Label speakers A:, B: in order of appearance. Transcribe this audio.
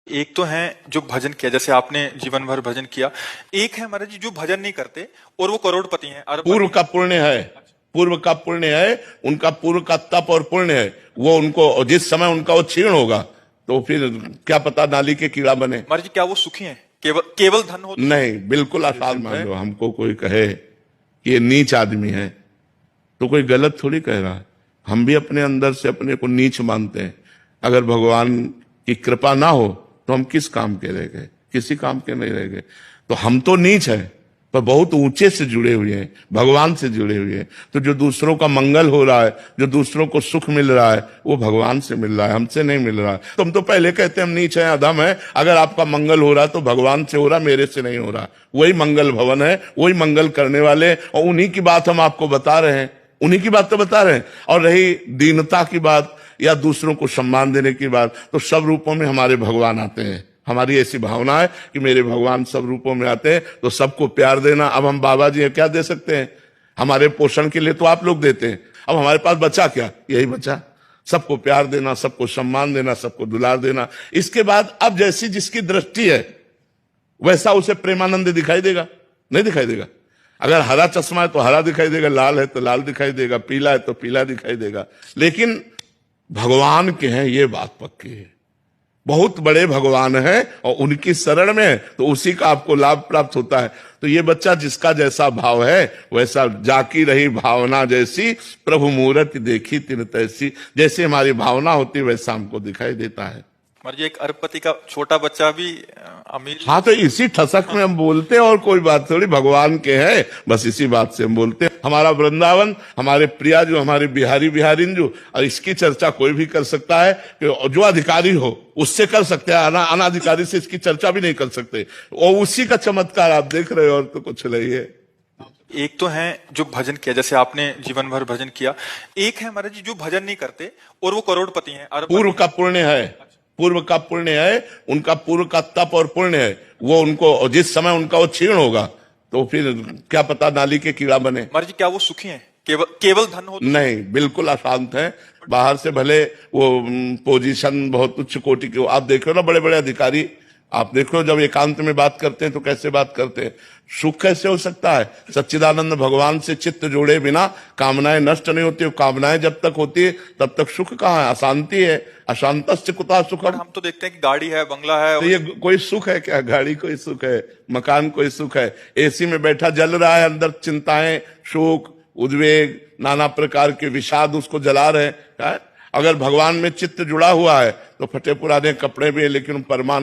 A: एक तो है जो भजन किया, जैसे आपने जीवन भर भजन किया। एक है महाराज जी जो भजन नहीं करते और वो करोड़पति हैं,
B: पूर्व
A: अरबपति
B: का पुण्य है। पूर्व का पुण्य है, उनका पूर्व का तप और पुण्य है। वो उनको जिस समय उनका वो क्षीण होगा तो फिर क्या पता नाली के कीड़ा बने।
A: महाराज जी क्या वो सुखी हैं? केवल केवल धन हो तो
B: नहीं, बिल्कुल आसान मान लो। हमको कोई कहे कि ये नीच आदमी है तो कोई गलत थोड़ी कह रहा है। हम भी अपने अंदर से अपने को नीच मानते हैं। अगर भगवान की कृपा ना हो तो हम किस काम के रह गए? किसी काम के नहीं रह गए। तो हम तो नीच है पर बहुत ऊंचे से जुड़े हुए हैं, भगवान से जुड़े हुए हैं। तो जो दूसरों का मंगल हो रहा है, जो दूसरों को सुख मिल रहा है, वो भगवान से मिल रहा है, हमसे नहीं मिल रहा है। तुम तो पहले कहते हम नीच हैं, अधम है। अगर आपका मंगल हो रहा है तो भगवान से हो रहा, मेरे से नहीं हो रहा। वही मंगल भवन है, वही मंगल करने वाले, और उन्हीं की बात हम आपको बता रहे हैं। उन्हीं की बात तो बता रहे हैं। और रही दीनता की बात या दूसरों को सम्मान देने की बात, तो सब रूपों में हमारे भगवान आते हैं। हमारी ऐसी भावना है कि मेरे भगवान सब रूपों में आते हैं, तो सबको प्यार देना। अब हम बाबा जी हैं, क्या दे सकते हैं? हमारे पोषण के लिए तो आप लोग देते हैं। अब हमारे पास बचा क्या? यही बचा, सबको प्यार देना, सबको सम्मान देना, सबको दुलार देना। इसके बाद अब जैसी जिसकी दृष्टि है वैसा उसे प्रेमानंद दिखाई देगा, नहीं दिखाई देगा? अगर हरा चश्मा है तो हरा दिखाई देगा, लाल है तो लाल दिखाई देगा, पीला है तो पीला दिखाई देगा। लेकिन भगवान के हैं, ये बात पक्की है। बहुत बड़े भगवान हैं और उनकी शरण में है तो उसी का आपको लाभ प्राप्त होता है। तो ये बच्चा जिसका जैसा भाव है वैसा जाकी रही भावना जैसी, प्रभु मूरत देखी तिन तैसी। जैसे हमारी भावना होती है वैसा हमको दिखाई देता है।
A: महाराज जी एक अरबपति का छोटा बच्चा भी अमीर।
B: हाँ, तो इसी ठसक में हम बोलते हैं, और कोई बात थोड़ी। भगवान के हैं, बस इसी बात से हम बोलते हैं। हमारा वृंदावन, हमारे प्रिया जो हमारे बिहारी बिहारिन जो, और इसकी चर्चा कोई भी कर सकता है कि जो अधिकारी हो उससे कर सकते हैं। अनाधिकारी से इसकी चर्चा भी नहीं कर सकते। और उसी का चमत्कार आप देख रहे हो, और तो कुछ नहीं है।
A: एक तो है जो भजन किया, जैसे आपने जीवन भर भजन किया। एक है महाराज जी जो भजन नहीं करते और वो करोड़पति हैं, अरबपति
B: पूर्व का पुण्य है। पूर्व का पुण्य है, उनका पूर्व का तप और पुण्य है। वो उनको जिस समय उनका वो क्षीण होगा तो फिर क्या पता नाली के कीड़ा बने।
A: महाराज जी क्या वो सुखी हैं? केवल केवल धन हो तो
B: नहीं, बिल्कुल अशांत है। बाहर से भले वो पोजीशन बहुत उच्च कोटि के हो, आप देख रहे हो ना, बड़े बड़े अधिकारी, आप देख रहे हो जब एकांत में बात करते हैं तो कैसे बात करते हैं। सुख कैसे हो सकता है? सच्चिदानंद भगवान से चित्त जोड़े बिना कामनाएं नष्ट नहीं होती। कामनाएं जब तक होती है तब तक सुख कहाँ है? अशांति है। अशांतस्य कुतः सुखम।
A: हम तो देखते हैं कि गाड़ी है, बंगला है।
B: तो ये कोई सुख है क्या? गाड़ी कोई सुख है? मकान कोई सुख है? एसी में बैठा जल रहा है, अंदर चिंताएं, शोक, उद्वेग, नाना प्रकार के विषाद उसको जला रहे हैं। अगर भगवान में चित्त जुड़ा हुआ है तो फटे पुराने कपड़े भी है, लेकिन परमान